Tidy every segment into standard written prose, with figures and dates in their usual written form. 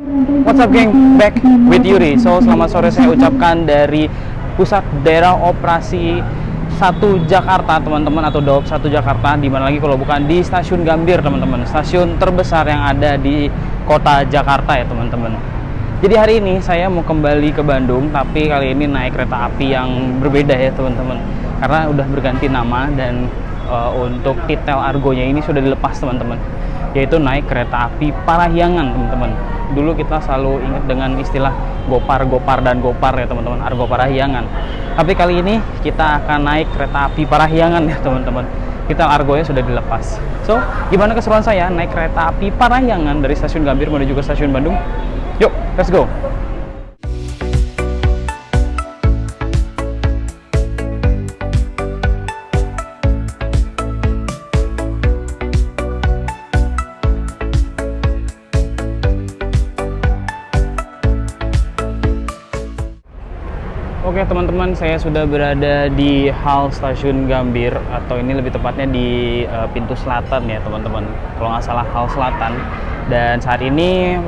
What's up geng, back with Yuri. So selamat sore saya ucapkan dari pusat daerah operasi 1 Jakarta teman-teman, atau DAOP 1 Jakarta. Dimana lagi kalau bukan di stasiun Gambir teman-teman, stasiun terbesar yang ada di kota Jakarta ya teman-teman. Jadi hari ini saya mau kembali ke Bandung, tapi kali ini naik kereta api yang berbeda ya teman-teman, karena udah berganti nama dan untuk titel argonya ini sudah dilepas teman-teman, yaitu naik kereta api Parahyangan teman-teman. Dulu kita selalu ingat dengan istilah Gopar dan Gopar ya teman-teman, Argo Parahyangan. Tapi kali ini kita akan naik kereta api Parahyangan ya teman-teman. Titel argonya sudah dilepas. So, gimana keseruan saya naik kereta api Parahyangan dari stasiun Gambir menuju ke stasiun Bandung? Yuk, let's go! Oke teman-teman, saya sudah berada di hal stasiun Gambir, atau ini lebih tepatnya di pintu selatan ya teman-teman, kalau nggak salah hal selatan. Dan saat ini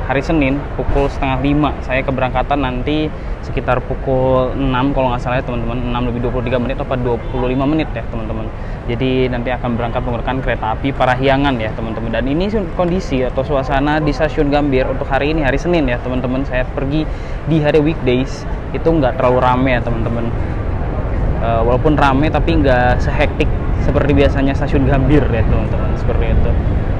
hari Senin pukul setengah 5, saya keberangkatan nanti sekitar pukul 6 kalau nggak salah ya teman-teman, 6 lebih 23 menit atau 25 menit ya teman-teman. Jadi nanti akan berangkat menggunakan kereta api Parahyangan ya teman-teman. Dan ini kondisi atau suasana di stasiun Gambir untuk hari ini, hari Senin ya teman-teman. Saya pergi di hari weekdays, itu nggak terlalu rame ya teman-teman. Walaupun rame tapi nggak sehektik seperti biasanya stasiun Gambir ya teman-teman, seperti itu.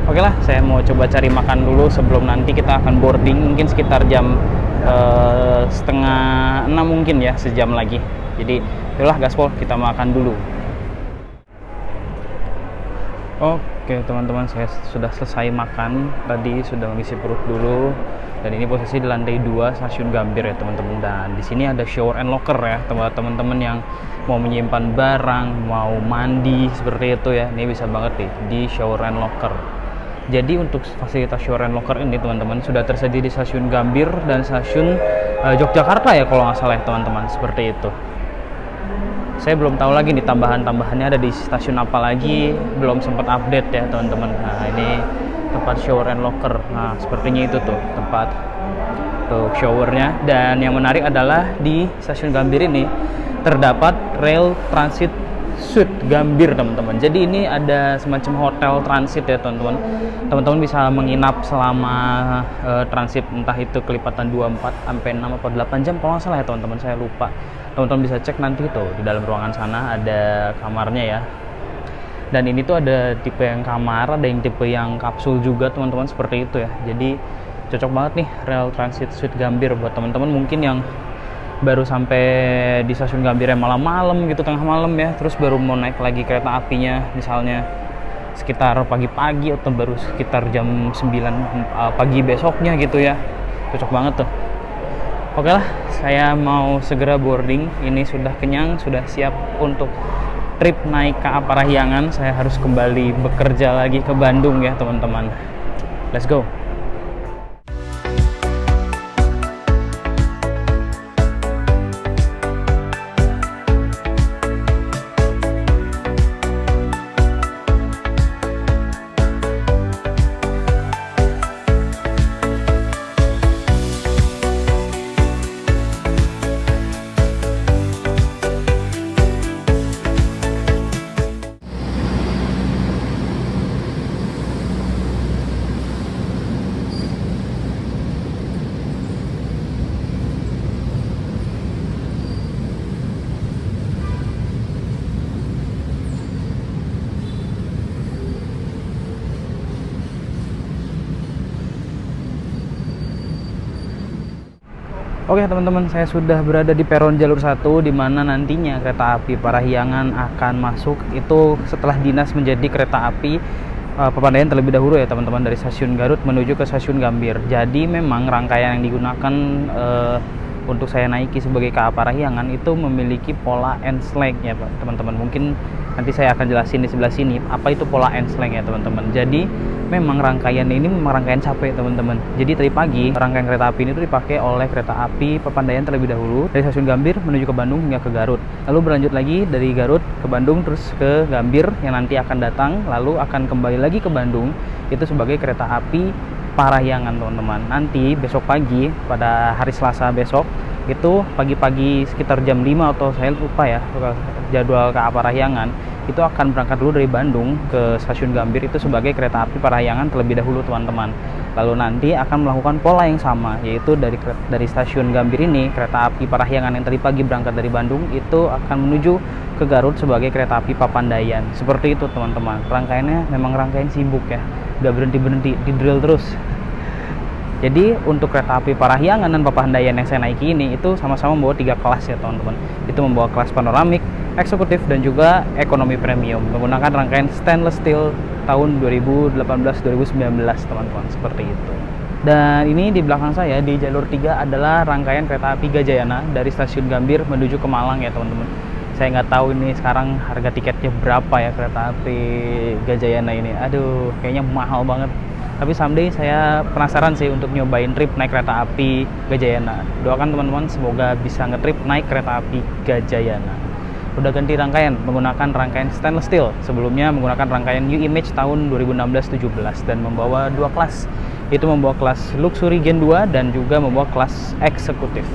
Oke lah, saya mau coba cari makan dulu sebelum nanti kita akan boarding, mungkin sekitar jam setengah 6 mungkin ya, sejam lagi. Jadi itulah gaspol, kita makan dulu. Oke teman-teman, saya sudah selesai makan tadi, sudah mengisi perut dulu. Dan ini posisi di lantai 2 stasiun Gambir ya teman-teman. Dan di sini ada shower and locker ya teman-teman yang mau menyimpan barang, mau mandi seperti itu ya. Ini bisa banget nih di shower and locker. Jadi untuk fasilitas shower and locker ini teman-teman sudah tersedia di stasiun Gambir dan stasiun Yogyakarta ya kalau nggak salah ya teman-teman, seperti itu. Saya belum tahu lagi nih tambahannya ada di stasiun apa lagi, belum sempat update ya teman-teman. Nah ini tempat shower and locker, nah sepertinya itu tuh tempat untuk showernya. Dan yang menarik adalah di stasiun Gambir ini terdapat rail transit suite Gambir teman-teman. Jadi ini ada semacam hotel transit ya teman-teman. Teman-teman bisa menginap selama transit, entah itu kelipatan 24 sampai 6 atau 8 jam kalau nggak salah ya teman-teman, saya lupa. Teman-teman bisa cek nanti tuh di dalam ruangan sana ada kamarnya ya. Dan ini tuh ada tipe yang kamar, ada yang tipe yang kapsul juga teman-teman, seperti itu ya. Jadi cocok banget nih rail transit suite Gambir buat teman-teman mungkin yang baru sampai di stasiun Gambir yang malam-malam gitu, tengah malam ya, terus baru mau naik lagi kereta apinya misalnya sekitar pagi-pagi atau baru sekitar jam 9 pagi besoknya gitu ya. Cocok banget tuh. Oke lah, saya mau segera boarding. Ini sudah kenyang, sudah siap untuk trip naik KA Parahyangan. Saya harus kembali bekerja lagi ke Bandung ya teman-teman. Let's go. Oke teman-teman, saya sudah berada di peron jalur 1, di mana nantinya kereta api Parahyangan akan masuk itu setelah dinas menjadi kereta api Pegadaian terlebih dahulu ya teman-teman, dari stasiun Garut menuju ke stasiun Gambir. Jadi memang rangkaian yang digunakan untuk saya naiki sebagai KA Parahyangan itu memiliki pola end slang ya teman-teman. Mungkin nanti saya akan jelasin di sebelah sini apa itu pola end slang ya teman-teman. Jadi memang rangkaian ini memang rangkaian capek teman-teman. Jadi tadi pagi rangkaian kereta api ini tuh dipakai oleh kereta api Pegadaian terlebih dahulu dari stasiun Gambir menuju ke Bandung hingga ke Garut. Lalu berlanjut lagi dari Garut ke Bandung terus ke Gambir yang nanti akan datang, lalu akan kembali lagi ke Bandung itu sebagai kereta api Parahyangan teman-teman. Nanti besok pagi pada hari Selasa besok itu pagi-pagi sekitar jam 5 atau saya lupa ya jadwal KA Parahyangan itu akan berangkat dulu dari Bandung ke stasiun Gambir itu sebagai kereta api Parahyangan terlebih dahulu teman-teman. Lalu nanti akan melakukan pola yang sama, yaitu dari stasiun Gambir ini kereta api Parahyangan yang tadi pagi berangkat dari Bandung itu akan menuju ke Garut sebagai kereta api Papandayan. Seperti itu teman-teman. Rangkaiannya memang rangkaian sibuk ya, nggak berhenti-berhenti, di drill terus. Jadi untuk kereta api Parahyangan dan Papandayan yang saya naiki ini itu sama-sama membawa 3 kelas ya teman-teman. Itu membawa kelas panoramik, eksekutif dan juga ekonomi premium menggunakan rangkaian stainless steel tahun 2018-2019 teman-teman, seperti itu. Dan ini di belakang saya di jalur 3 adalah rangkaian kereta api Gajayana dari stasiun Gambir menuju ke Malang ya teman-teman. Saya nggak tahu ini sekarang harga tiketnya berapa ya kereta api Gajayana ini. Aduh, kayaknya mahal banget. Tapi someday saya penasaran sih untuk nyobain trip naik kereta api Gajayana. Doakan teman-teman semoga bisa ngetrip naik kereta api Gajayana. Udah ganti rangkaian menggunakan rangkaian stainless steel. Sebelumnya menggunakan rangkaian New Image tahun 2016-17 dan membawa 2 kelas. Itu membawa kelas Luxury Gen 2 dan juga membawa kelas eksekutif.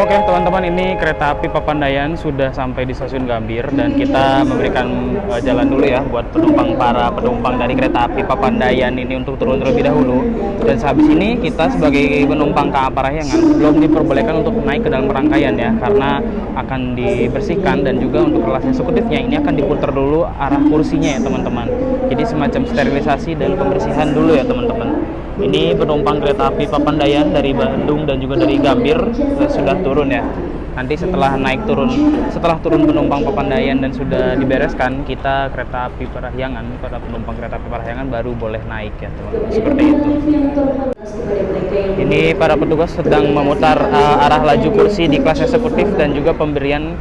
Oke teman-teman, ini kereta api Papandayan sudah sampai di stasiun Gambir dan kita memberikan jalan dulu ya buat para penumpang dari kereta api Papandayan ini untuk turun terlebih dahulu. Dan sehabis ini kita sebagai penumpang KA Parahyangan belum diperbolehkan untuk naik ke dalam rangkaian ya, karena akan dibersihkan dan juga untuk kelas eksekutifnya ini akan diputar dulu arah kursinya ya teman-teman. Jadi semacam sterilisasi dan pembersihan dulu ya teman-teman. Ini penumpang kereta api Papandayan dari Bandung dan juga dari Gambir sudah turun ya. Nanti setelah turun penumpang Papandayan dan sudah dibereskan, kita kereta api Parahyangan, para penumpang kereta api Parahyangan baru boleh naik ya teman-teman. Seperti itu. Ini para petugas sedang memutar arah laju kursi di kelas eksekutif dan juga pemberian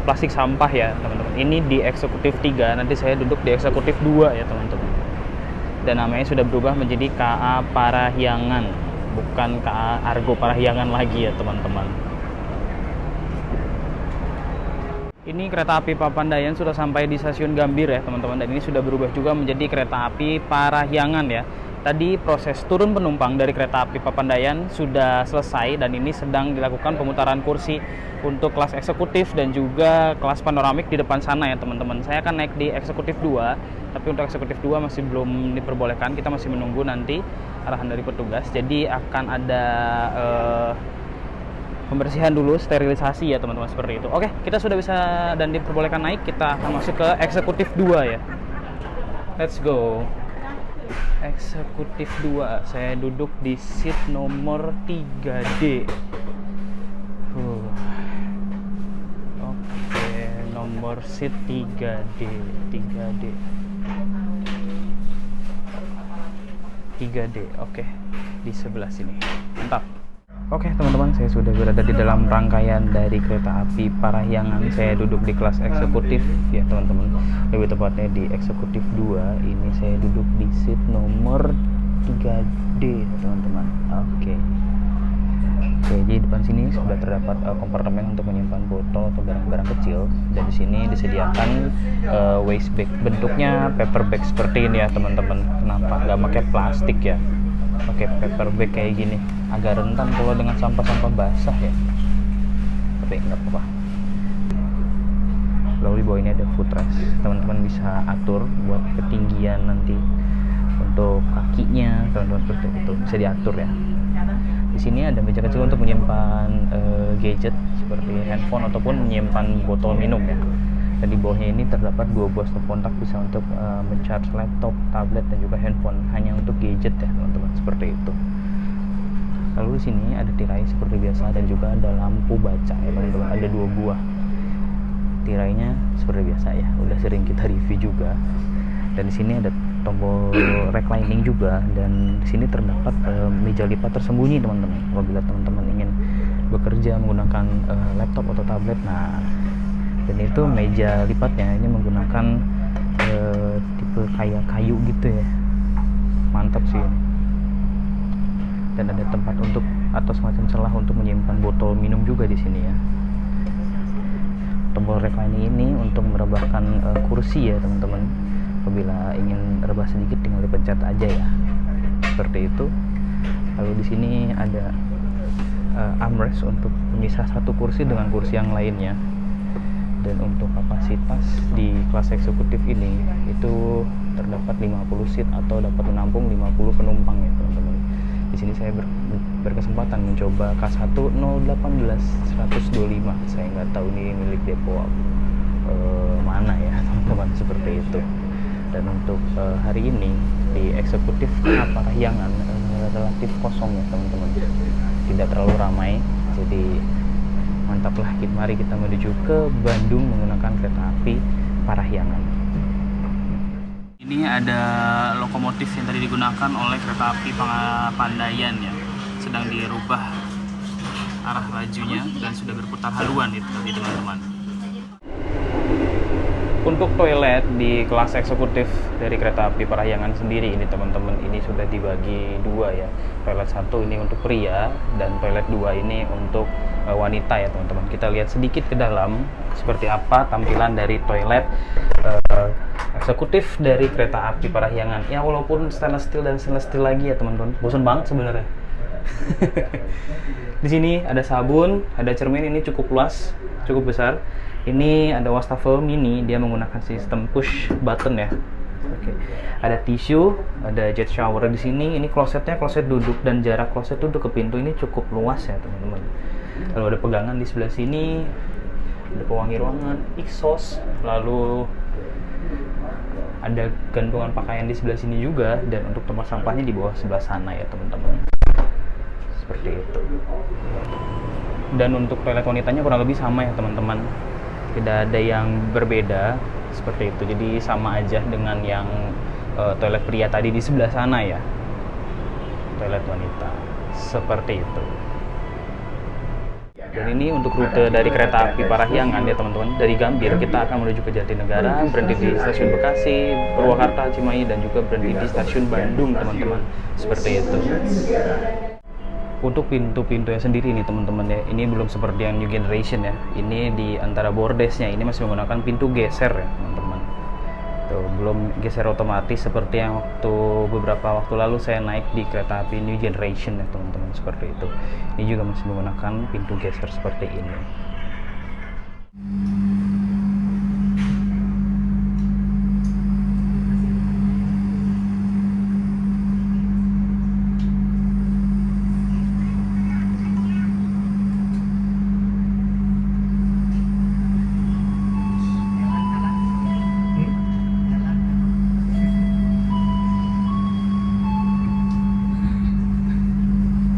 plastik sampah ya teman-teman. Ini di eksekutif 3, nanti saya duduk di eksekutif 2 ya teman-teman. Dan namanya sudah berubah menjadi KA Parahyangan, bukan KA Argo Parahyangan lagi ya teman-teman. Ini kereta api Papandayan sudah sampai di stasiun Gambir ya teman-teman, dan ini sudah berubah juga menjadi kereta api Parahyangan ya. Tadi proses turun penumpang dari kereta api Papandayan sudah selesai dan ini sedang dilakukan pemutaran kursi untuk kelas eksekutif dan juga kelas panoramik di depan sana ya teman-teman. Saya akan naik di eksekutif 2, tapi untuk eksekutif 2 masih belum diperbolehkan, kita masih menunggu nanti arahan dari petugas. Jadi akan ada pembersihan dulu, sterilisasi ya teman-teman, seperti itu. Oke, kita sudah bisa dan diperbolehkan naik, kita akan masuk ke eksekutif 2 ya. Let's go. Eksekutif 2, saya duduk di seat nomor 3D. Oke, nomor seat 3D. 3D, oke, di sebelah sini. Mantap. Oke teman-teman, saya sudah berada di dalam rangkaian dari kereta api Parahyangan. Saya duduk di kelas eksekutif ya teman-teman, lebih tepatnya di eksekutif 2. Ini saya duduk di seat nomor 3D teman-teman. Oke, jadi depan sini sudah terdapat kompartemen untuk menyimpan botol atau barang-barang kecil, dan di sini disediakan waste bag, bentuknya paper bag seperti ini ya teman-teman. Kenapa nggak pakai plastik ya, pakai paper bag kayak gini, agak rentan kalau dengan sampah-sampah basah ya, tapi nggak apa-apa. Lalu di bawah ini ada footrest, teman-teman bisa atur buat ketinggian nanti untuk kakinya teman-teman, seperti itu bisa diatur ya. Di sini ada meja kecil untuk menyimpan gadget seperti handphone ataupun menyimpan botol minum ya. Dan di bawahnya ini terdapat 2 buah stop kontak, bisa untuk mencharge laptop, tablet dan juga handphone, hanya untuk gadget ya teman-teman, seperti itu. Lalu di sini ada tirai seperti biasa dan juga ada lampu baca ya teman-teman, ada 2 buah. Tirainya seperti biasa ya, udah sering kita review juga. Dan di sini ada tombol reclining juga, dan di sini terdapat meja lipat tersembunyi teman-teman. Apabila teman-teman ingin bekerja menggunakan laptop atau tablet, nah dan itu meja lipatnya ini menggunakan tipe kayak kayu gitu ya, mantap sih. Dan ada tempat untuk atau semacam celah untuk menyimpan botol minum juga di sini ya. Tombol reclining ini untuk merebahkan kursi ya teman-teman. Apabila ingin rebah sedikit tinggal dipencet aja ya, seperti itu. Lalu di sini ada armrest untuk memisah satu kursi dengan kursi yang lainnya. Dan untuk kapasitas di kelas eksekutif ini itu terdapat 50 seat atau dapat menampung 50 penumpang ya teman-teman. Di sini saya berkesempatan mencoba K1 018 125. Saya nggak tahu ini milik depo mana ya teman-teman, seperti itu. Dan untuk hari ini di eksekutif Parahyangan relatif kosong ya teman-teman, tidak terlalu ramai, jadi mantaplah. Mari kita menuju ke Bandung menggunakan kereta api Parahyangan. Ini ada lokomotif yang tadi digunakan oleh kereta api Pandayan ya, sedang dirubah arah lajunya dan sudah berputar haluan itu tadi teman-teman. Untuk toilet di kelas eksekutif dari kereta api Parahyangan sendiri ini teman-teman, ini sudah dibagi 2 ya. Toilet 1 ini untuk pria dan toilet 2 ini untuk wanita ya teman-teman. Kita lihat sedikit ke dalam seperti apa tampilan dari toilet eksekutif dari kereta api Parahyangan. Ya walaupun stainless steel dan stainless steel lagi ya teman-teman, bosan banget sebenarnya. Di sini ada sabun, ada cermin, ini cukup luas, cukup besar. Ini ada wastafel mini, dia menggunakan sistem push button ya. Oke. Ada tisu, ada jet shower di sini. Ini klosetnya kloset duduk, dan jarak kloset duduk ke pintu ini cukup luas ya teman-teman. Lalu ada pegangan di sebelah sini, ada pewangi ruangan, exhaust, lalu ada gantungan pakaian di sebelah sini juga, dan untuk tempat sampahnya di bawah sebelah sana ya teman-teman. Seperti itu. Dan untuk toilet wanitanya kurang lebih sama ya teman-teman, tidak ada yang berbeda seperti itu, jadi sama aja dengan yang toilet pria tadi di sebelah sana ya, toilet wanita seperti itu. Dan ini untuk rute dari kereta api Parahyangan ya teman-teman. Dari Gambir kita akan menuju ke Jatinegara, berhenti di stasiun Bekasi, Purwakarta, Cimahi, dan juga berhenti di stasiun Bandung teman-teman, seperti itu. Untuk pintu-pintunya sendiri nih teman-teman ya, ini belum seperti yang New Generation ya. Ini di antara bordesnya ini masih menggunakan pintu geser ya teman-teman. Tuh, belum geser otomatis seperti yang beberapa waktu lalu saya naik di kereta api New Generation ya teman-teman, seperti itu. Ini juga masih menggunakan pintu geser seperti ini.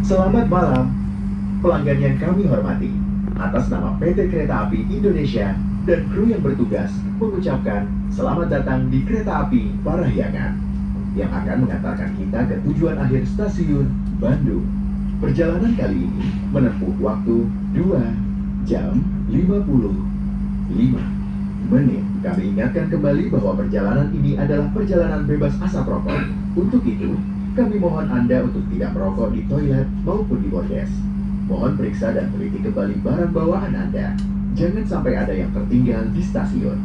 Selamat malam, pelanggan yang kami hormati. Atas nama PT Kereta Api Indonesia dan kru yang bertugas mengucapkan selamat datang di Kereta Api Parahyangan yang akan mengantarkan kita ke tujuan akhir stasiun Bandung. Perjalanan kali ini menempuh waktu 2 jam 55 menit. Kami ingatkan kembali bahwa perjalanan ini adalah perjalanan bebas asap rokok. Untuk itu, kami mohon Anda untuk tidak merokok di toilet maupun di bordes. Mohon periksa dan teliti kembali barang bawaan Anda. Jangan sampai ada yang tertinggal di stasiun.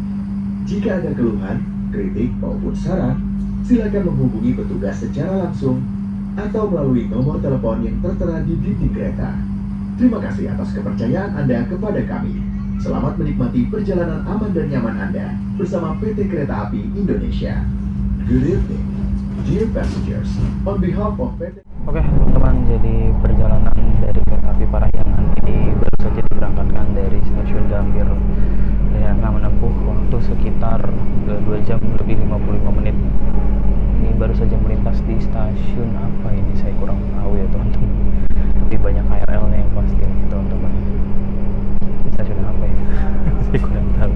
Jika ada keluhan, kritik maupun saran, silakan menghubungi petugas secara langsung atau melalui nomor telepon yang tertera di dinding kereta. Terima kasih atas kepercayaan Anda kepada kami. Selamat menikmati perjalanan aman dan nyaman Anda bersama PT Kereta Api Indonesia. Good evening. Dear passengers, on behalf of PT Oke teman-teman, jadi perjalanan dari kereta api Parahyangan ini baru saja diberangkatkan dari stasiun Gambir dan akan menempuh waktu sekitar 2 jam lebih 55 menit. Ini baru saja melintas di stasiun apa ini, saya kurang tahu ya teman-teman, tapi banyak KRL-nya yang pasti teman-teman. Di stasiun apa ya? Saya kurang tahu.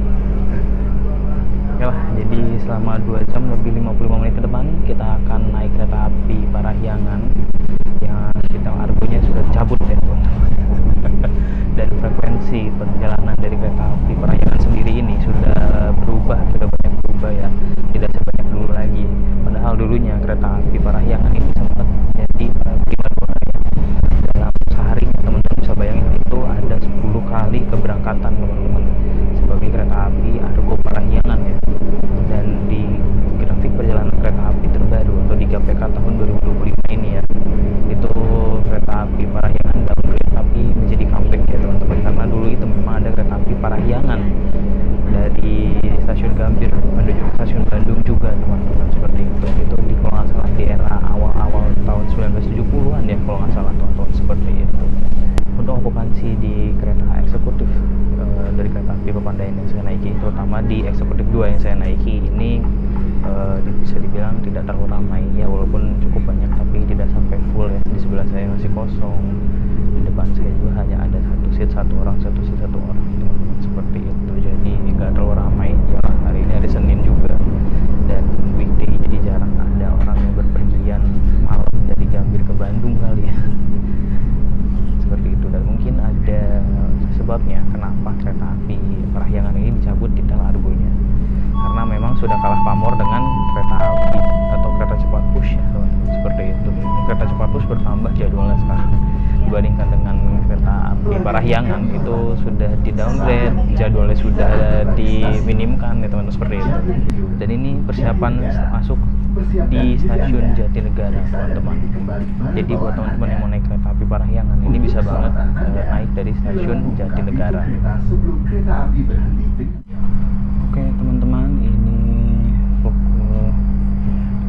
Oke lah, jadi selama 2 jam lebih 55 menit ke depan kita akan naik kereta api Parahyangan yang kita argonya sudah dicabut ya teman-teman. Dan frekuensi perjalanan dari kereta api Parahyangan sendiri ini sudah berubah, sudah banyak berubah ya, tidak sebanyak dulu lagi. Padahal dulunya kereta api Parahyangan ini sempat jadi primadona ya. Dalam sehari teman-teman bisa bayangin itu ada 10 kali keberangkatan teman-teman sebagai kereta api Argo Parahyangan ya. Dan di grafik perjalanan kereta api terbaru atau di GPK tahun 2025 ini ya, itu kereta api Parahyangan downgrade tapi menjadi comeback ya teman-teman, karena dulu itu memang ada kereta api Parahyangan dari stasiun Gambir menuju ke stasiun Bandung juga teman-teman, seperti itu di kalau nggak salah di era awal-awal tahun 1970-an ya kalau nggak salah tahun seperti itu. Untuk okupansi di kereta eksekutif dari kereta api Pepandayan yang saya naiki, terutama di eksekutif 2 yang saya naiki ini bisa dibilang tidak terlalu ramai ya, walaupun cukup banyak tapi tidak sampai full ya. Di sebelah saya masih kosong, di depan saya juga hanya ada satu seat satu orang teman-teman, seperti itu. Jadi nggak terlalu ramai ya, hari ini hari Senin juga dan weekday, jadi jarang ada orang yang berpergian malam dari Gambir ke Bandung kali ya. Seperti itu, dan mungkin ada sebabnya kenapa kereta api Parahyangan ini dicabut di argonya, karena memang sudah kalah pamor dengan kereta api atau kereta cepat push ya teman-teman, seperti itu. Kereta cepat push bertambah jadwalnya sekarang dibandingkan dengan kereta api Parahyangan, itu sudah di downgrade, jadwalnya sudah diminimkan ya teman-teman, seperti itu. Dan ini persiapan masuk di stasiun Jatinegara teman-teman. Jadi buat teman-teman yang mau naik kereta api Parahyangan ini bisa banget naik dari stasiun Jatinegara. Oke teman-teman, ini pukul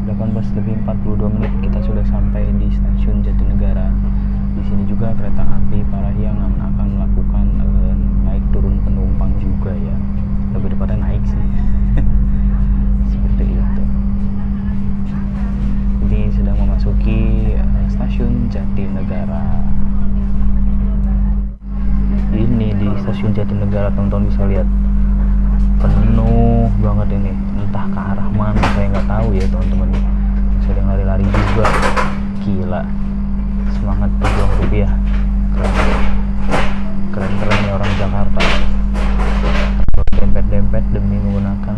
18:42 kita sudah sampai di stasiun Jatinegara. Di sini juga kereta api Parahyangan akan melakukan naik turun penumpang juga ya, lebih tepatnya naik sih. Seperti itu. Ini sedang memasuki stasiun Jatinegara. Ini di stasiun Jatinegara teman-teman bisa lihat penuh banget ini, entah ke arah mana saya nggak tahu ya teman-teman. Sedang lari-lari juga, gila, semangat pejuang rupiah, keren ya orang Jakarta, dempet demi menggunakan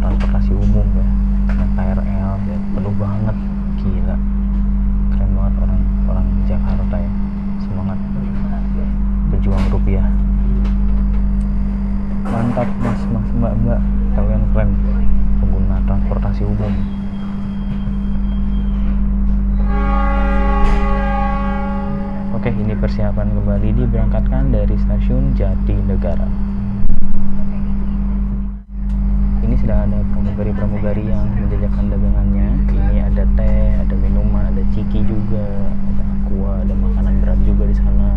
transportasi umum ya, KRL ya, penuh banget, gila, keren banget orang Jakarta ya, semangat pejuang rupiah. Mantap mas mbak, kalian keren pengguna transportasi umum. Oke, ini persiapan kembali diberangkatkan dari stasiun Jatinegara. Ini sedang ada pramugari yang menjajakan dagangannya. Ini ada teh, ada minuman, ada ciki juga, ada aqua, ada makanan berat juga di sana.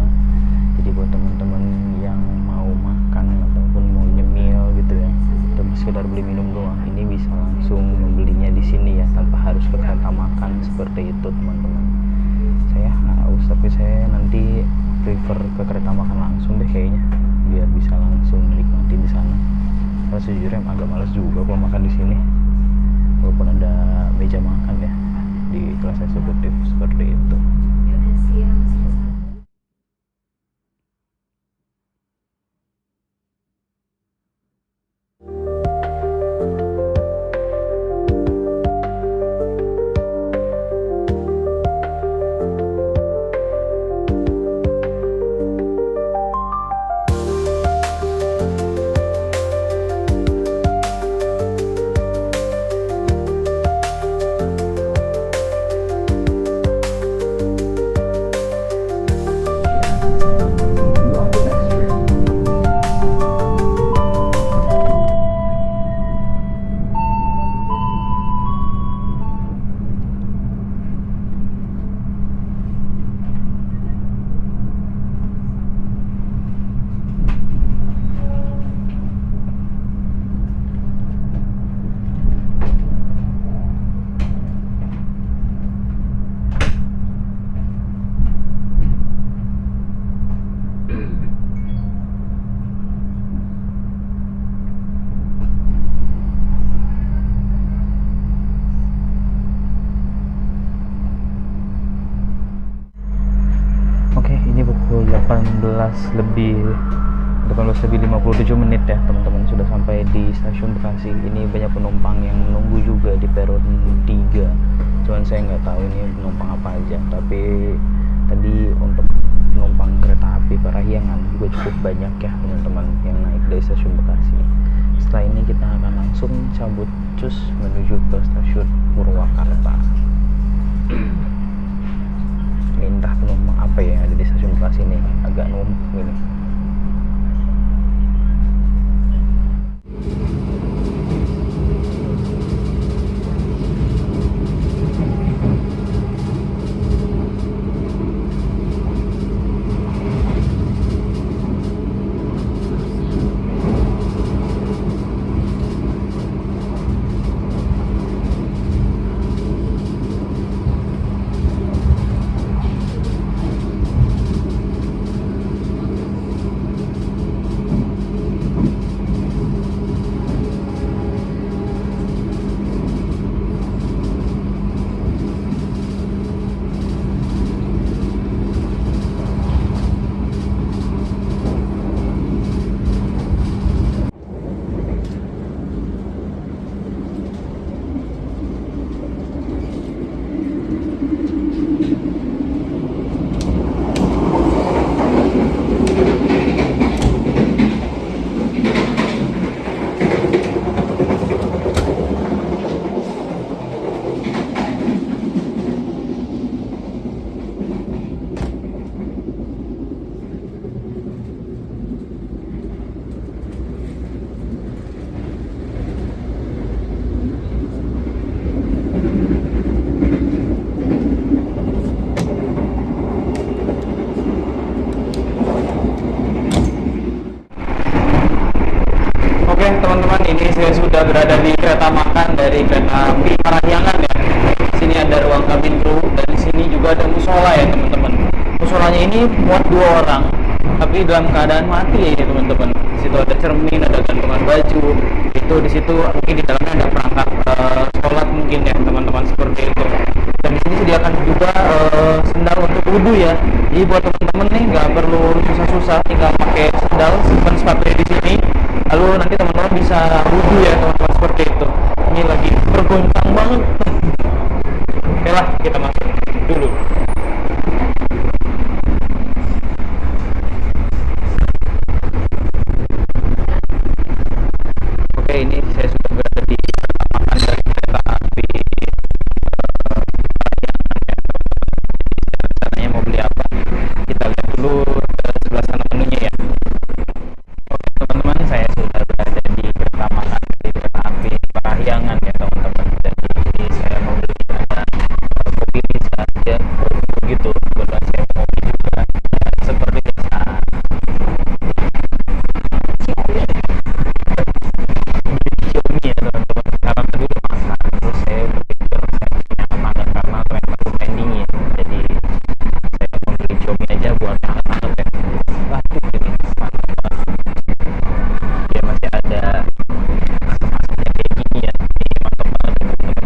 Jadi buat teman-teman yang mau makan ataupun mau nyemil gitu ya, atau sekedar beli minum doang, ini bisa langsung membelinya di sini ya, tanpa harus ke kereta makan seperti itu teman-teman. Saya haus tapi saya nanti prefer ke kereta makan langsung deh kayaknya, biar bisa langsung nikmati di sana. Karena sejujurnya agak malas juga kalau makan di sini, walaupun ada meja makan ya di kelas eksekutif seperti itu. 18 lebih menit ya teman-teman, sudah sampai di stasiun Bekasi. Ini banyak penumpang yang menunggu juga di peron 3, cuman saya nggak tahu ini penumpang apa aja. Tapi tadi untuk penumpang kereta api Parahyangan juga cukup banyak ya teman-teman yang naik dari stasiun Bekasi. Setelah ini kita akan langsung cabut cus menuju ke stasiun Purwakarta. Ini entah penumpang apa ya yang ada di stasiun Bekasi ini, agak numpuk ini. Teman-teman, ini saya sudah berada di kereta makan dari kereta api Parahyangan ya. Sini ada ruang kabin kru dan di sini juga ada musola ya teman-teman. Musolanya ini muat 2 orang, tapi dalam keadaan mati ya ini teman-teman. Di situ ada cermin, ada gantungan baju. Itu di situ mungkin di dalamnya ada perangkat sholat mungkin ya teman-teman, seperti itu. Dan di sini sediakan juga sendal untuk wudhu ya. Jadi buat teman-teman nih nggak perlu susah-susah, tinggal pakai sendal, simpan sepatunya di sini. Lalu nanti teman-teman bisa wudhu ya teman-teman, seperti itu. Ini lagi bergoncang banget. Oke lah, kita masuk dulu. Oke, ini saya sudah berada di kereta makan dari kereta api Parahyangan ya. Rencananya mau beli apa? Kita lihat dulu ke sebelah sana menunya ya. Oke teman-teman, saya sudah berada di kereta makan di kereta api Parahyangan ya teman-teman. Jadi ini saya mau beli ada kopi bisa ya, begitu. Kebetulan saya mau kopi juga seperti biasa. Xiaomi ya teman-teman, karena tadi udah makan, terus saya berpikir saya punya hangat karena ternyata lumayan dingin. Jadi saya mau beli Xiaomi aja buat hangat-hangat ya. Wah, ini mantap banget. Dia masih ada asap-asapnya kayak gini ya. Ini mantap banget ya teman-teman.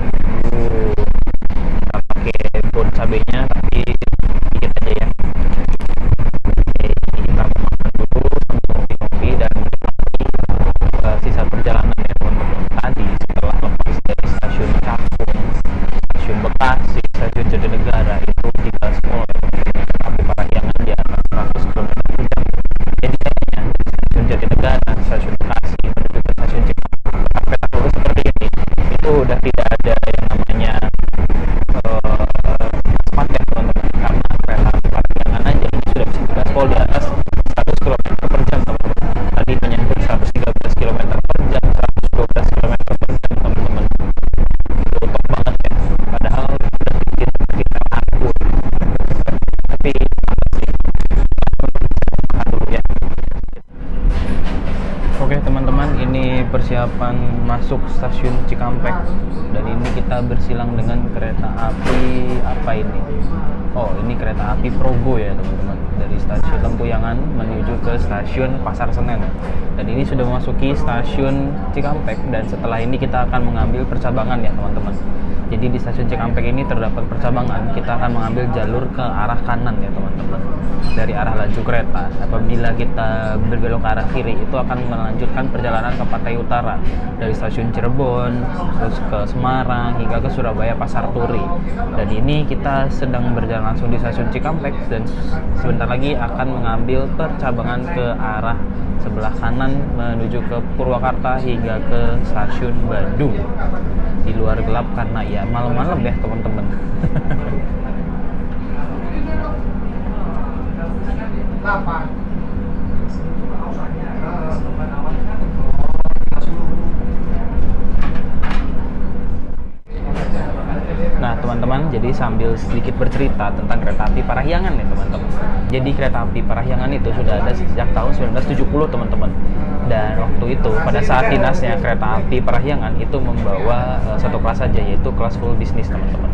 Kita pakai bon cabenya tapi dikit aja ya. Oke, kita mau makan dulu sambil ngopi-ngopi dan menikmati sisa perjalanan ya teman-teman. Tadi setelah lepas dari stasiun Cakung, stasiun Bekasi, stasiun Jatinegara itu di gaspol ya teman-teman. Tapi Parahyangan di atas 100 km/jam. Jadi kayaknya stasiun Jatinegara, stasiun Bekasi menuju ke stasiun Cikampek peta lurus seperti ini, itu udah tidak ada yang namanya asfalt ya teman-teman, karena kereta Parahyangan aja ini sudah bisa digaspol di atas 100 km/jam teman-teman. Tadi menyentuh 113 km/jam, 112 km/jam teman-teman. Itu top banget ya, padahal udah kita anggur, tapi apa sih, makan dulu ya. Oke teman-teman, ini persiapan masuk stasiun Cikampek dan ini kita bersilang dengan kereta api apa ini? Oh, ini kereta api Progo ya teman-teman, dari stasiun Lempuyangan menuju ke stasiun Pasar Senen. Dan ini sudah memasuki stasiun Cikampek dan setelah ini kita akan mengambil percabangan ya teman-teman. Jadi di stasiun Cikampek ini terdapat percabangan, kita akan mengambil jalur ke arah kanan ya teman-teman, dari arah laju kereta. Apabila kita berbelok ke arah kiri, itu akan melanjutkan perjalanan ke Pantai Utara, dari stasiun Cirebon, terus ke Semarang, hingga ke Surabaya Pasar Turi. Dan ini kita sedang berjalan langsung di stasiun Cikampek, dan sebentar lagi akan mengambil percabangan ke arah sebelah kanan menuju ke Purwakarta hingga ke stasiun Bandung. Di luar gelap karena ya malam-malam ya teman-teman. Nah teman-teman, jadi sambil sedikit bercerita tentang kereta api Parahyangan ya teman-teman. Jadi kereta api Parahyangan itu sudah ada sejak tahun 1970 teman-teman. Dan waktu itu pada saat dinasnya kereta api Parahyangan itu membawa satu kelas saja, yaitu kelas full bisnis teman-teman.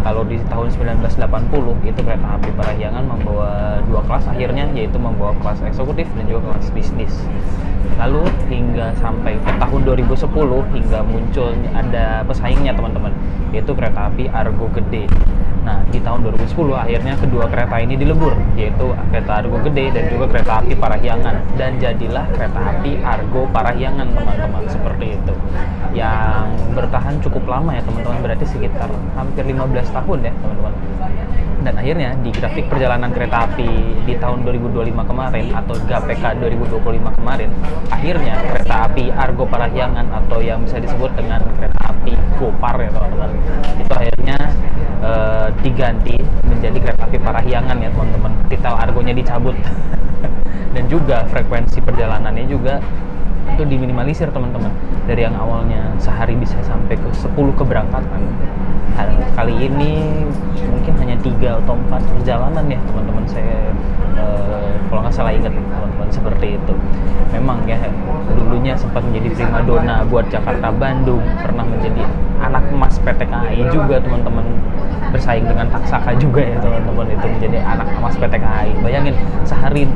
Kalau di tahun 1980 itu kereta api Parahyangan membawa dua kelas akhirnya, yaitu membawa kelas eksekutif dan juga kelas bisnis. Lalu hingga sampai ke tahun 2010 hingga muncul ada pesaingnya teman-teman, yaitu kereta api Argo Gede. Nah di tahun 2010 akhirnya kedua kereta ini dilebur, yaitu kereta Argo Gede dan juga kereta api Parahyangan, dan jadilah kereta api Argo Parahyangan teman-teman, seperti itu, yang bertahan cukup lama ya teman-teman, berarti sekitar hampir 15 tahun ya teman-teman. Dan akhirnya di grafik perjalanan kereta api di tahun 2025 kemarin atau GAPK 2025 kemarin, akhirnya kereta api Argo Parahyangan atau yang bisa disebut dengan kereta api Gopar ya teman-teman, itu akhirnya diganti menjadi kereta api Parahyangan ya teman-teman. Titel Argonya dicabut dan juga frekuensi perjalanannya juga itu diminimalisir teman-teman. Dari yang awalnya sehari bisa sampai ke 10 keberangkatan, kali ini mungkin hanya 3 atau 4 perjalanan ya teman-teman. Saya kalau nggak salah ingat teman-teman, seperti itu. Memang ya dulunya sempat menjadi primadona buat Jakarta Bandung, pernah menjadi anak emas PT KAI juga teman-teman, bersaing dengan Taksaka juga ya teman-teman, itu menjadi anak emas PT KAI. Bayangin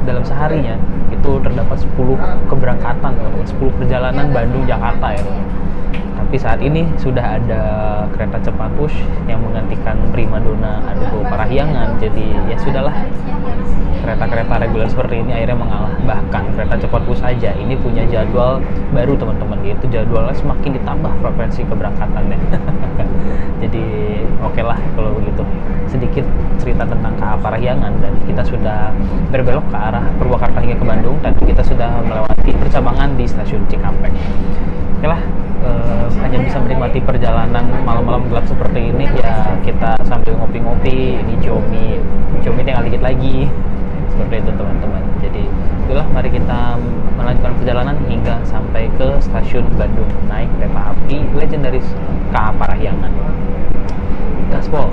dalam seharinya itu terdapat 10 keberangkatan teman-teman, 10 perjalanan Bandung Jakarta ya teman-teman. Tapi saat ini sudah ada kereta cepat Wush yang menggantikan primadona Argo Parahyangan. Jadi ya sudahlah, kereta-kereta reguler seperti ini akhirnya mengalah. Bahkan kereta cepat Wush aja ini punya jadwal baru teman-teman, yaitu jadwalnya semakin ditambah frekuensi keberangkatannya. Jadi oke lah kalau begitu, sedikit cerita tentang KA Parahyangan, dan kita sudah berbelok ke arah Purwakarta hingga ke Bandung. Tadi kita sudah melewati percabangan di stasiun Cikampek. Oke lah, hanya bisa menikmati perjalanan malam-malam gelap seperti ini ya, kita sambil ngopi-ngopi. Ini Xiaomi tinggal dikit lagi, seperti itu teman-teman. Jadi itulah, mari kita melanjutkan perjalanan hingga sampai ke stasiun Bandung, naik kereta api legendaris KA Parahyangan. Gaspol.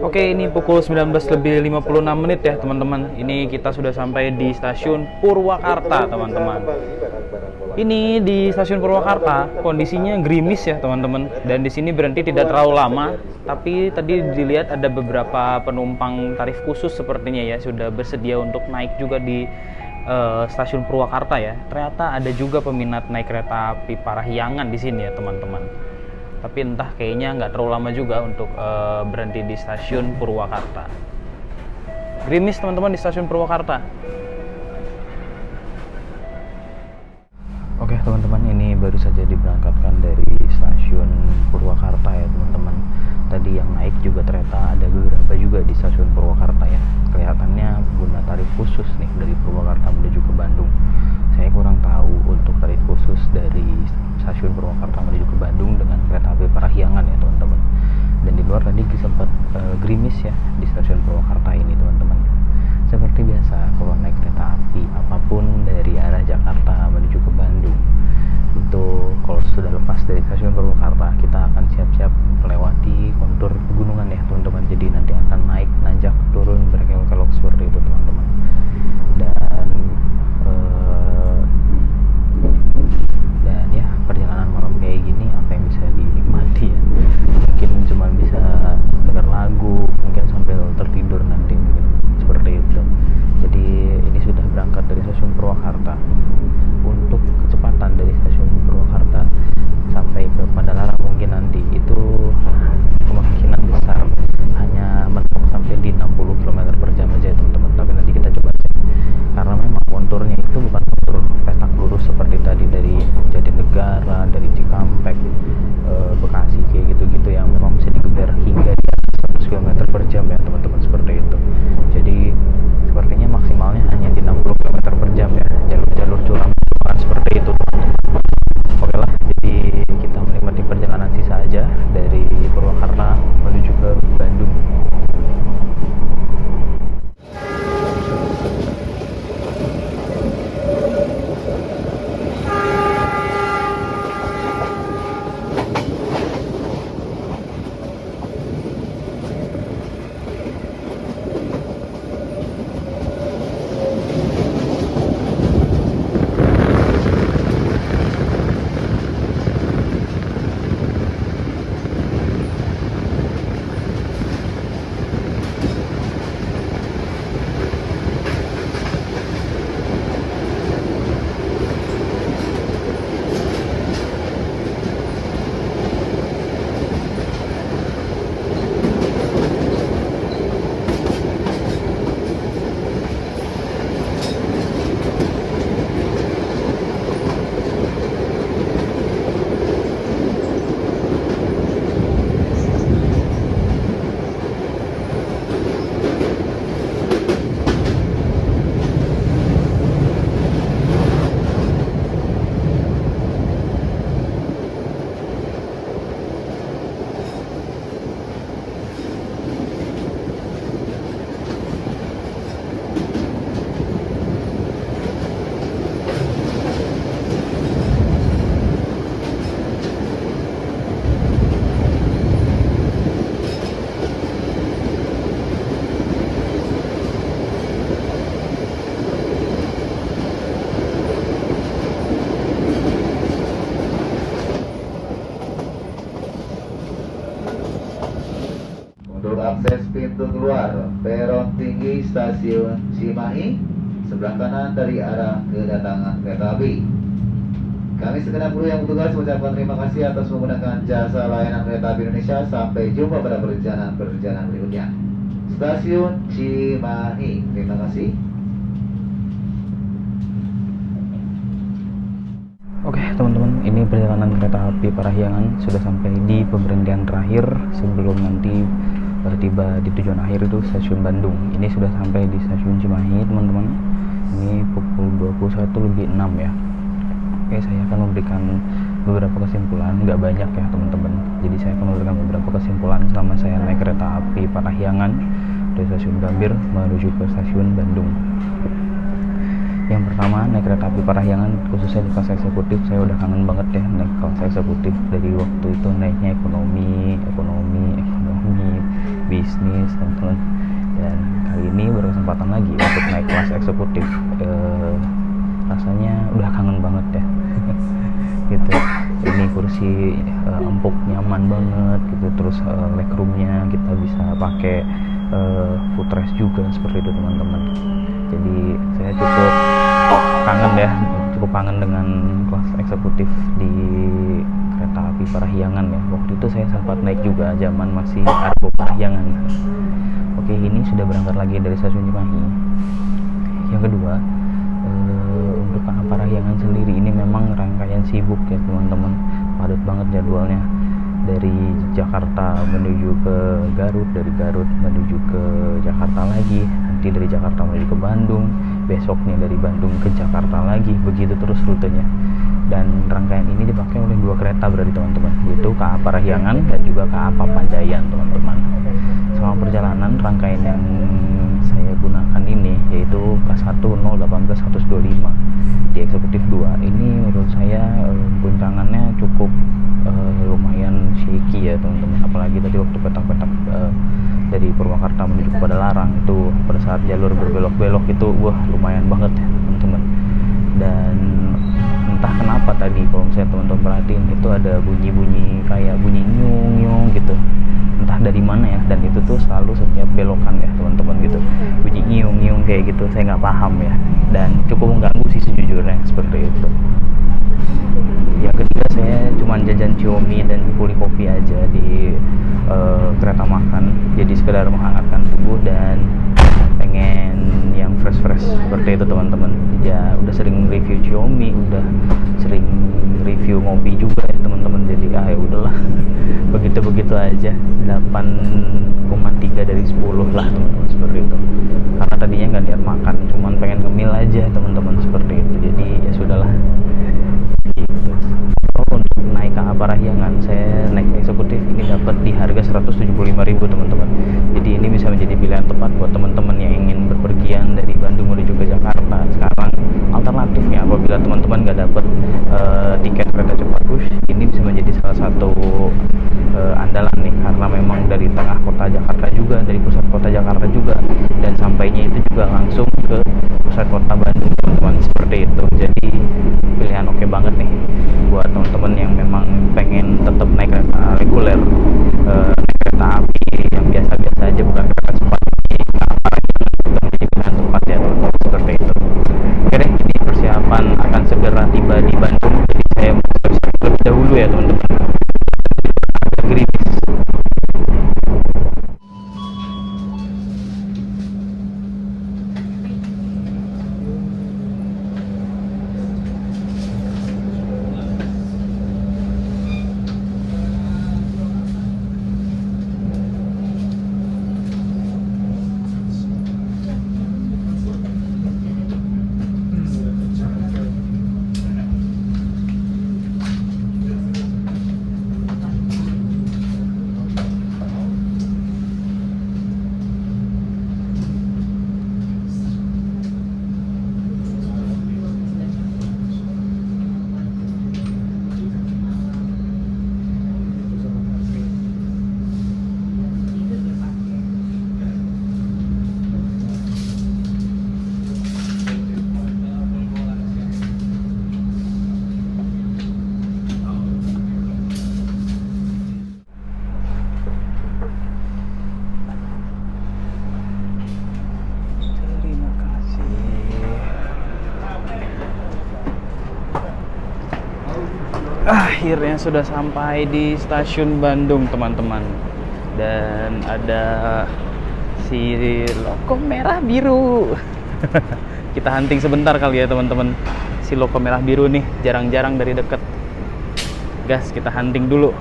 Oke, ini pukul 19:56 ya teman-teman. Ini kita sudah sampai di stasiun Purwakarta teman-teman. Ini di stasiun Purwakarta kondisinya gerimis ya teman-teman. Dan di sini berhenti tidak terlalu lama. Tapi tadi dilihat ada beberapa penumpang tarif khusus sepertinya ya, sudah bersedia untuk naik juga di stasiun Purwakarta ya. Ternyata ada juga peminat naik kereta api Parahyangan di sini ya teman-teman. Tapi entah, kayaknya nggak terlalu lama juga untuk berhenti di stasiun Purwakarta. Gerimis teman-teman di stasiun Purwakarta. Oke teman-teman, ini baru saja diberangkatkan dari stasiun Purwakarta ya teman-teman. Tadi yang naik juga ternyata ada beberapa beberapa juga di stasiun Purwakarta ya. Kelihatannya guna tarif khusus nih dari Purwakarta menuju ke Bandung. Saya kurang tahu untuk tarif khusus dari stasiun Purwakarta menuju ke Bandung dengan kereta api Parahyangan ya teman-teman. Dan di luar tadi sempat gerimis ya di stasiun Purwakarta ini teman-teman. Seperti biasa kalau naik kereta api apapun dari arah Jakarta menuju ke Bandung, itu kalau sudah lepas dari stasiun Purwakarta kita akan siap-siap melewati kontur pegunungan ya teman-teman. Jadi nanti akan naik, nanjak, turun, berkelok-kelok seperti itu teman-teman. Dan ya perjalanan malam kayak gini apa yang bisa dinikmati ya, mungkin cuma bisa dengar lagu, mungkin sambil tertidur nanti, mungkin seperti itu. Jadi ini sudah berangkat dari stasiun Purwakarta. Untuk kecepatan dari stasiun Purwakarta sampai ke Padalarang mungkin nanti itu kemungkinan besar hanya mentok sampai di 60 km per jam aja teman-teman. Tapi nanti kita coba cek, karena memang konturnya itu bukan kontur petak lurus seperti tadi dari Jatinegara, dari Cikampek, Bekasi kayak gitu-gitu yang memang bisa digeber hingga di 100 km per jam ya teman-teman, seperti itu. Jadi sepertinya maksimalnya hanya di 60 km per jam ya, jalur-jalur curam seperti itu teman-teman. Oke lah, jadi kita menikmati perjalanan sisa aja dari Purwakarta menuju ke Bandung. Untuk akses pintu keluar peron tinggi stasiun Cimahi, sebelah kanan dari arah kedatangan kereta api. Kami segenap kru yang bertugas mengucapkan terima kasih atas menggunakan jasa layanan kereta api Indonesia. Sampai jumpa pada perjalanan berikutnya. Stasiun Cimahi, terima kasih. Oke teman-teman, ini perjalanan kereta api Parahyangan sudah sampai di pemberhentian terakhir sebelum nanti tiba di tujuan akhir itu stasiun Bandung. Ini sudah sampai di stasiun Cimahi teman-teman. Ini pukul 21:06 ya. Oke, saya akan memberikan beberapa kesimpulan, nggak banyak ya teman-teman. Jadi saya akan memberikan beberapa kesimpulan selama saya naik kereta api Parahyangan dari stasiun Gambir menuju ke stasiun Bandung. Yang pertama, naik kereta api Parahyangan khususnya di kelas eksekutif, saya udah kangen banget ya naik kelas eksekutif. Dari waktu itu naiknya ekonomi, bisnis teman-teman. Dan kali ini berkesempatan lagi untuk naik kelas eksekutif. Rasanya udah kangen banget ya. Gitu. Ini kursi empuk, nyaman banget gitu. Terus legroomnya kita bisa pakai footrest juga seperti itu teman-teman. Jadi saya cukup kangen dengan kelas eksekutif di kereta api Parahyangan ya. Waktu itu saya sempat naik juga zaman masih Argo Parahyangan. Oke, ini sudah berangkat lagi dari stasiun Cimahi. Yang kedua, untuk Parahyangan sendiri ini memang rangkaian sibuk ya teman-teman, padat banget jadwalnya. dari Jakarta menuju ke Garut, dari Garut menuju ke Jakarta lagi, nanti dari Jakarta menuju ke Bandung, besoknya dari Bandung ke Jakarta lagi, begitu terus rutenya. Dan rangkaian ini dipakai oleh 2 kereta berarti teman-teman, yaitu KA Parahyangan dan juga KA Papandayan teman-teman. Selama perjalanan rangkaian yang saya gunakan ini yaitu K1 018 125 di eksekutif 2 ini menurut saya goncangannya cukup lumayan shaky ya teman-teman, apalagi tadi waktu petak-petak dari Purwakarta menuju ke Padalarang itu pada saat jalur berbelok-belok itu wah lumayan banget ya teman-teman. Dan entah kenapa tadi kalau misalnya teman-teman perhatiin itu ada bunyi-bunyi kayak bunyi nyung-nyung gitu, entah dari mana ya, dan itu tuh selalu setiap belokan ya teman-teman gitu, bunyi nyung-nyung kayak gitu, saya nggak paham ya, dan cukup mengganggu sih sejujurnya seperti itu. Yang kedua saya cuma jajan Xiaomi dan kuli kopi aja di kereta makan, jadi sekedar menghangatkan tubuh dan pengen yang fresh seperti itu teman-teman. Ya udah sering review Xiaomi, udah sering review ngopi juga ya teman-teman, jadi ya udahlah begitu aja, 8,3 dari 10 lah teman-teman, seperti itu. Karena tadinya nggak niat makan, cuman pengen ngemil aja teman-teman, seperti itu. Jadi ya sudahlah gitu. Untuk naik KA Parahyangan saya naik eksekutif ini dapat di harga 175.000 teman-teman. Jadi ini bisa menjadi pilihan tepat buat teman-teman yang ingin berpergian dari Bandung menuju ke Jakarta. Sekarang alternatifnya apabila teman-teman nggak dapat tiket kereta cepat Wush, ini bisa menjadi salah satu andalan nih, karena memang dari tengah kota Jakarta juga, dari pusat kota Jakarta juga, dan sampainya itu juga langsung ke pusat kota Bandung teman-teman, seperti itu. Jadi pilihan oke banget nih buat teman-teman yang memang pengen tetap naik kereta reguler, naik kereta api yang biasa-biasa aja, bukan kereta cepat. Itu menjadi pilihan tepat ya teman-teman, seperti itu. Oke deh, ini persiapan akan segera tiba di Bandung, jadi saya mau lebih dahulu ya teman-teman. Agak gerimis. Akhirnya sudah sampai di stasiun Bandung teman-teman, dan ada si loko merah biru. Kita hunting sebentar kali ya teman-teman, si loko merah biru nih jarang-jarang dari deket. Gas, kita hunting dulu.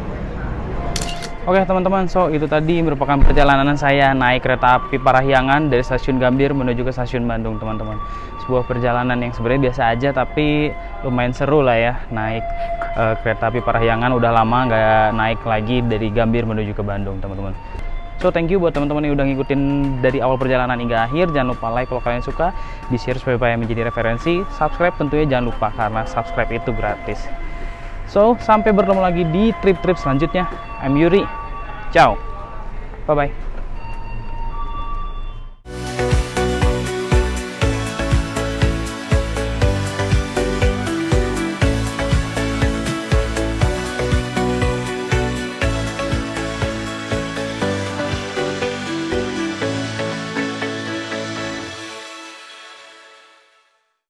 Oke teman-teman, so itu tadi merupakan perjalanan saya naik kereta api Parahyangan dari stasiun Gambir menuju ke stasiun Bandung teman-teman. Sebuah perjalanan yang sebenarnya biasa aja, tapi lumayan seru lah ya naik kereta api Parahyangan. Udah lama nggak naik lagi dari Gambir menuju ke Bandung teman-teman. So thank you buat teman-teman yang udah ngikutin dari awal perjalanan hingga akhir. Jangan lupa like kalau kalian suka, di share supaya menjadi referensi. Subscribe tentunya jangan lupa, karena subscribe itu gratis. So sampai bertemu lagi di trip-trip selanjutnya. I'm Yuri. Ciao. Bye bye.